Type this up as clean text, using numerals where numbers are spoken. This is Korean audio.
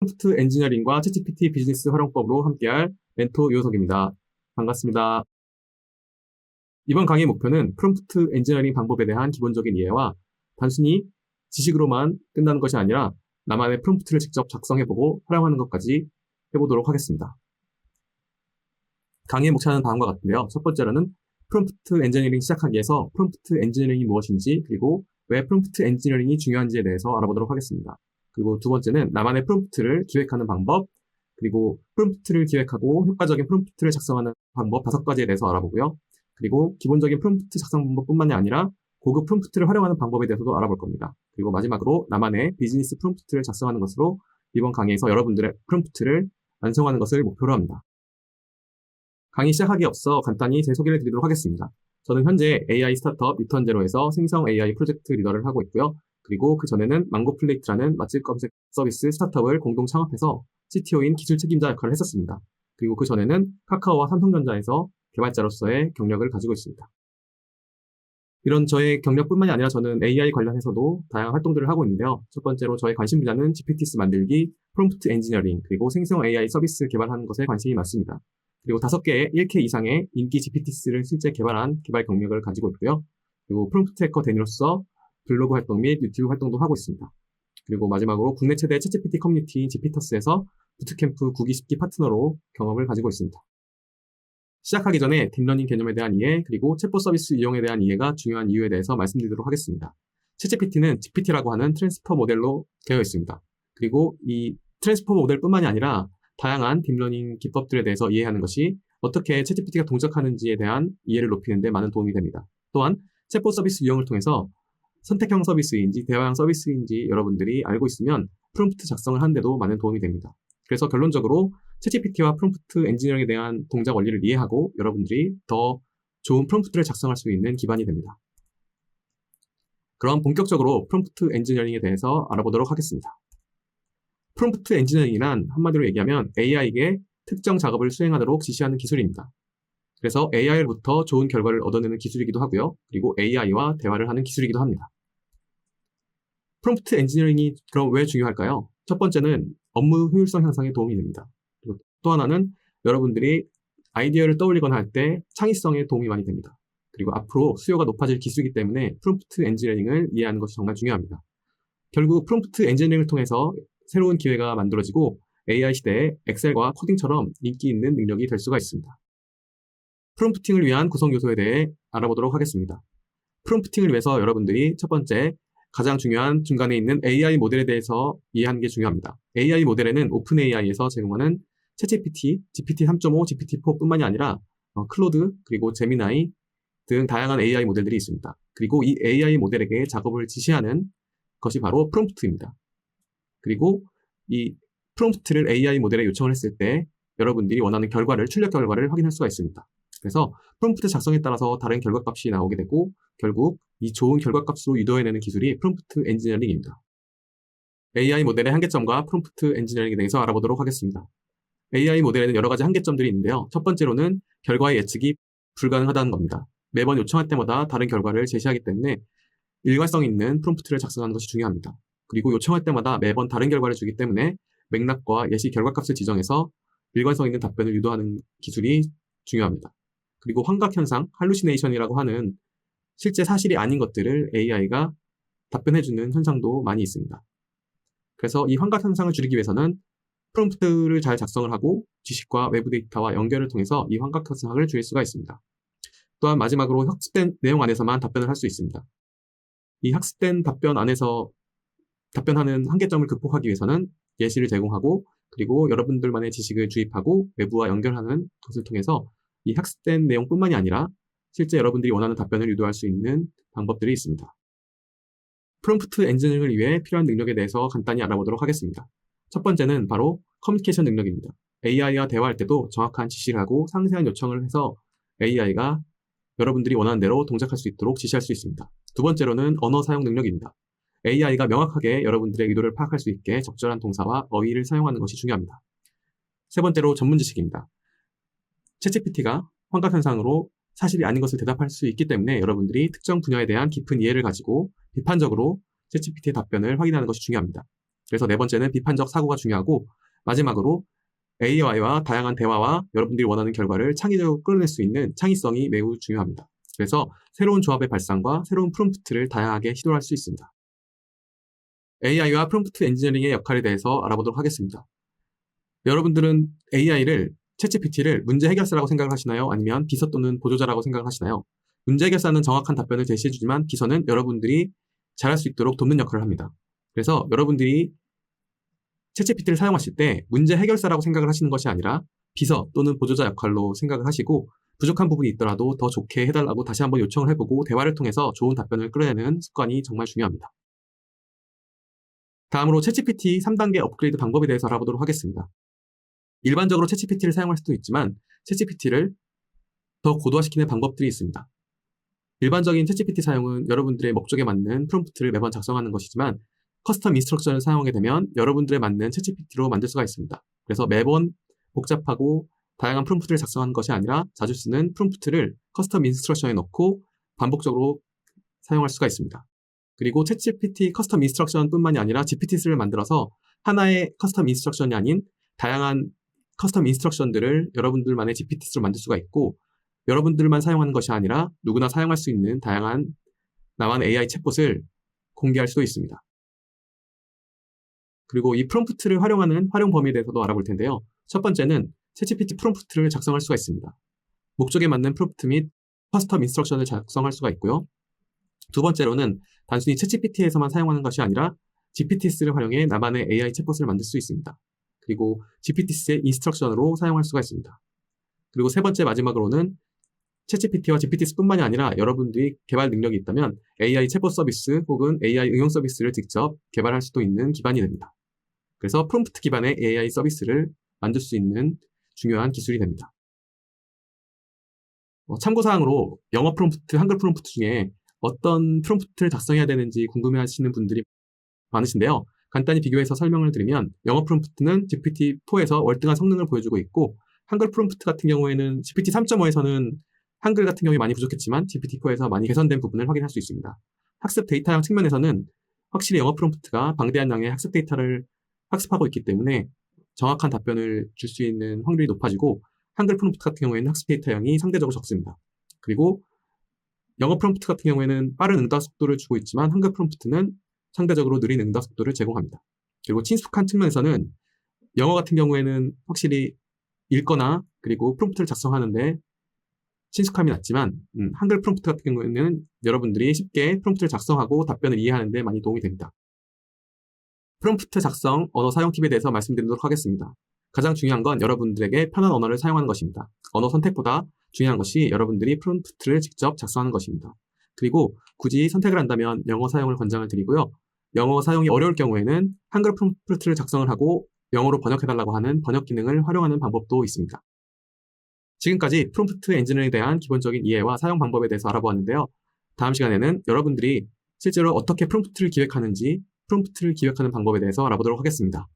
프롬프트 엔지니어링과 챗GPT 비즈니스 활용법으로 함께할 멘토 유호석입니다. 반갑습니다. 이번 강의 목표는 프롬프트 엔지니어링 방법에 대한 기본적인 이해와 단순히 지식으로만 끝나는 것이 아니라 나만의 프롬프트를 직접 작성해보고 활용하는 것까지 해보도록 하겠습니다. 강의의 목차는 다음과 같은데요. 첫 번째로는 프롬프트 엔지니어링 시작하기에서 프롬프트 엔지니어링이 무엇인지, 그리고 왜 프롬프트 엔지니어링이 중요한지에 대해서 알아보도록 하겠습니다. 그리고 두 번째는 나만의 프롬프트를 기획하는 방법, 그리고 프롬프트를 기획하고 효과적인 프롬프트를 작성하는 방법 5가지에 대해서 알아보고요. 그리고 기본적인 프롬프트 작성 방법뿐만이 아니라 고급 프롬프트를 활용하는 방법에 대해서도 알아볼 겁니다. 그리고 마지막으로 나만의 비즈니스 프롬프트를 작성하는 것으로 이번 강의에서 여러분들의 프롬프트를 완성하는 것을 목표로 합니다. 강의 시작하기에 앞서 간단히 제 소개를 드리도록 하겠습니다. 저는 현재 AI 스타트업 리턴제로에서 생성 AI 프로젝트 리더를 하고 있고요. 그리고 그 전에는 망고플레이트라는 맛집 검색 서비스 스타트업을 공동 창업해서 CTO인 기술 책임자 역할을 했었습니다. 그리고 그 전에는 카카오와 삼성전자에서 개발자로서의 경력을 가지고 있습니다. 이런 저의 경력뿐만이 아니라 저는 AI 관련해서도 다양한 활동들을 하고 있는데요. 첫 번째로 저의 관심 분야는 GPTs 만들기, 프롬프트 엔지니어링, 그리고 생성 AI 서비스 개발하는 것에 관심이 많습니다. 그리고 5개의 1K 이상의 인기 GPTs를 실제 개발한 개발 경력을 가지고 있고요. 그리고 프롬프트 해커 데니로서 블로그 활동 및 유튜브 활동도 하고 있습니다. 그리고 마지막으로 국내 최대 챗GPT 커뮤니티인 지피터스에서 부트캠프 9기 10기 파트너로 경험을 가지고 있습니다. 시작하기 전에 딥러닝 개념에 대한 이해, 그리고 챗봇 서비스 이용에 대한 이해가 중요한 이유에 대해서 말씀드리도록 하겠습니다. 챗GPT는 GPT라고 하는 트랜스퍼 모델로 되어 있습니다. 그리고 이 트랜스퍼 모델뿐만이 아니라 다양한 딥러닝 기법들에 대해서 이해하는 것이 어떻게 챗GPT가 동작하는지에 대한 이해를 높이는 데 많은 도움이 됩니다. 또한 챗봇 서비스 이용을 통해서 선택형 서비스인지 대화형 서비스인지 여러분들이 알고 있으면 프롬프트 작성을 하는데도 많은 도움이 됩니다. 그래서 결론적으로 챗GPT와 프롬프트 엔지니어링에 대한 동작 원리를 이해하고 여러분들이 더 좋은 프롬프트를 작성할 수 있는 기반이 됩니다. 그럼 본격적으로 프롬프트 엔지니어링에 대해서 알아보도록 하겠습니다. 프롬프트 엔지니어링이란 한마디로 얘기하면 AI에게 특정 작업을 수행하도록 지시하는 기술입니다. 그래서 AI로부터 좋은 결과를 얻어내는 기술이기도 하고요. 그리고 AI와 대화를 하는 기술이기도 합니다. 프롬프트 엔지니어링이 그럼 왜 중요할까요? 첫 번째는 업무 효율성 향상에 도움이 됩니다. 그리고 또 하나는 여러분들이 아이디어를 떠올리거나 할 때 창의성에 도움이 많이 됩니다. 그리고 앞으로 수요가 높아질 기술이기 때문에 프롬프트 엔지니어링을 이해하는 것이 정말 중요합니다. 결국 프롬프트 엔지니어링을 통해서 새로운 기회가 만들어지고 AI 시대에 엑셀과 코딩처럼 인기 있는 능력이 될 수가 있습니다. 프롬프팅을 위한 구성 요소에 대해 알아보도록 하겠습니다. 프롬프팅을 위해서 여러분들이 첫 번째, 가장 중요한 중간에 있는 AI 모델에 대해서 이해하는 게 중요합니다. AI 모델에는 오픈 AI에서 제공하는 챗GPT, GPT 3.5, GPT 4뿐만이 아니라 클로드, 그리고 제미나이 등 다양한 AI 모델들이 있습니다. 그리고 이 AI 모델에게 작업을 지시하는 것이 바로 프롬프트입니다. 그리고 이 프롬프트를 AI 모델에 요청을 했을 때 여러분들이 원하는 결과를, 출력 결과를 확인할 수가 있습니다. 그래서 프롬프트 작성에 따라서 다른 결과값이 나오게 되고 결국 이 좋은 결과값으로 유도해내는 기술이 프롬프트 엔지니어링입니다. AI 모델의 한계점과 프롬프트 엔지니어링에 대해서 알아보도록 하겠습니다. AI 모델에는 여러 가지 한계점들이 있는데요. 첫 번째로는 결과의 예측이 불가능하다는 겁니다. 매번 요청할 때마다 다른 결과를 제시하기 때문에 일관성 있는 프롬프트를 작성하는 것이 중요합니다. 그리고 요청할 때마다 매번 다른 결과를 주기 때문에 맥락과 예시 결과값을 지정해서 일관성 있는 답변을 유도하는 기술이 중요합니다. 그리고 환각현상, 할루시네이션이라고 하는 실제 사실이 아닌 것들을 AI가 답변해주는 현상도 많이 있습니다. 그래서 이 환각현상을 줄이기 위해서는 프롬프트를 잘 작성을 하고 지식과 외부 데이터와 연결을 통해서 이 환각현상을 줄일 수가 있습니다. 또한 마지막으로 학습된 내용 안에서만 답변을 할 수 있습니다. 이 학습된 답변 안에서 답변하는 한계점을 극복하기 위해서는 예시를 제공하고 그리고 여러분들만의 지식을 주입하고 외부와 연결하는 것을 통해서 이 학습된 내용뿐만이 아니라 실제 여러분들이 원하는 답변을 유도할 수 있는 방법들이 있습니다. 프롬프트 엔지니어링을 위해 필요한 능력에 대해서 간단히 알아보도록 하겠습니다. 첫 번째는 바로 커뮤니케이션 능력입니다. AI와 대화할 때도 정확한 지시를 하고 상세한 요청을 해서 AI가 여러분들이 원하는 대로 동작할 수 있도록 지시할 수 있습니다. 두 번째로는 언어 사용 능력입니다. AI가 명확하게 여러분들의 의도를 파악할 수 있게 적절한 동사와 어휘를 사용하는 것이 중요합니다. 세 번째로 전문 지식입니다. 챗GPT가 환각현상으로 사실이 아닌 것을 대답할 수 있기 때문에 여러분들이 특정 분야에 대한 깊은 이해를 가지고 비판적으로 챗GPT의 답변을 확인하는 것이 중요합니다. 그래서 네 번째는 비판적 사고가 중요하고, 마지막으로 AI와 다양한 대화와 여러분들이 원하는 결과를 창의적으로 끌어낼 수 있는 창의성이 매우 중요합니다. 그래서 새로운 조합의 발상과 새로운 프롬프트를 다양하게 시도할 수 있습니다. AI와 프롬프트 엔지니어링의 역할에 대해서 알아보도록 하겠습니다. 여러분들은 AI를, 챗GPT를 문제 해결사라고 생각을 하시나요? 아니면 비서 또는 보조자라고 생각을 하시나요? 문제 해결사는 정확한 답변을 제시해주지만 비서는 여러분들이 잘할 수 있도록 돕는 역할을 합니다. 그래서 여러분들이 챗GPT를 사용하실 때 문제 해결사라고 생각을 하시는 것이 아니라 비서 또는 보조자 역할로 생각을 하시고, 부족한 부분이 있더라도 더 좋게 해달라고 다시 한번 요청을 해보고 대화를 통해서 좋은 답변을 끌어내는 습관이 정말 중요합니다. 다음으로 챗GPT 3단계 업그레이드 방법에 대해서 알아보도록 하겠습니다. 일반적으로 챗GPT를 사용할 수도 있지만 챗GPT를 더 고도화시키는 방법들이 있습니다. 일반적인 챗GPT 사용은 여러분들의 목적에 맞는 프롬프트를 매번 작성하는 것이지만, 커스텀 인스트럭션을 사용하게 되면 여러분들에 맞는 챗GPT로 만들 수가 있습니다. 그래서 매번 복잡하고 다양한 프롬프트를 작성하는 것이 아니라 자주 쓰는 프롬프트를 커스텀 인스트럭션에 넣고 반복적으로 사용할 수가 있습니다. 그리고 챗GPT 커스텀 인스트럭션 뿐만이 아니라 GPT를 만들어서 하나의 커스텀 인스트럭션이 아닌 다양한 커스텀 인스트럭션들을 여러분들만의 GPT로 만들 수가 있고, 여러분들만 사용하는 것이 아니라 누구나 사용할 수 있는 다양한 나만의 AI 챗봇을 공개할 수도 있습니다. 그리고 이 프롬프트를 활용하는 활용 범위에 대해서도 알아볼 텐데요. 첫 번째는 챗GPT 프롬프트를 작성할 수가 있습니다. 목적에 맞는 프롬프트 및 커스텀 인스트럭션을 작성할 수가 있고요. 두 번째로는 단순히 챗GPT에서만 사용하는 것이 아니라 GPT를 활용해 나만의 AI 챗봇을 만들 수 있습니다. 그리고 GPT의 인스트럭션으로 사용할 수가 있습니다. 그리고 세 번째 마지막으로는 챗GPT와 GPT뿐만이 아니라 여러분들이 개발 능력이 있다면 AI 챗봇 서비스 혹은 AI 응용 서비스를 직접 개발할 수도 있는 기반이 됩니다. 그래서 프롬프트 기반의 AI 서비스를 만들 수 있는 중요한 기술이 됩니다. 참고사항으로 영어 프롬프트, 한글 프롬프트 중에 어떤 프롬프트를 작성해야 되는지 궁금해하시는 분들이 많으신데요. 간단히 비교해서 설명을 드리면, 영어 프롬프트는 GPT-4에서 월등한 성능을 보여주고 있고, 한글 프롬프트 같은 경우에는 GPT 3.5에서는 한글 같은 경우에 많이 부족했지만 GPT-4에서 많이 개선된 부분을 확인할 수 있습니다. 학습 데이터량 측면에서는 확실히 영어 프롬프트가 방대한 양의 학습 데이터를 학습하고 있기 때문에 정확한 답변을 줄 수 있는 확률이 높아지고, 한글 프롬프트 같은 경우에는 학습 데이터량이 상대적으로 적습니다. 그리고 영어 프롬프트 같은 경우에는 빠른 응답 속도를 주고 있지만 한글 프롬프트는 상대적으로 느린 응답 속도를 제공합니다. 그리고 친숙한 측면에서는 영어 같은 경우에는 확실히 읽거나 그리고 프롬프트를 작성하는데 친숙함이 낮지만 한글 프롬프트 같은 경우에는 여러분들이 쉽게 프롬프트를 작성하고 답변을 이해하는 데 많이 도움이 됩니다. 프롬프트 작성, 언어 사용 팁에 대해서 말씀드리도록 하겠습니다. 가장 중요한 건 여러분들에게 편한 언어를 사용하는 것입니다. 언어 선택보다 중요한 것이 여러분들이 프롬프트를 직접 작성하는 것입니다. 그리고 굳이 선택을 한다면 영어 사용을 권장을 드리고요. 영어 사용이 어려울 경우에는 한글 프롬프트를 작성을 하고 영어로 번역해달라고 하는 번역 기능을 활용하는 방법도 있습니다. 지금까지 프롬프트 엔지니어링에 대한 기본적인 이해와 사용 방법에 대해서 알아보았는데요. 다음 시간에는 여러분들이 실제로 어떻게 프롬프트를 기획하는지, 프롬프트를 기획하는 방법에 대해서 알아보도록 하겠습니다.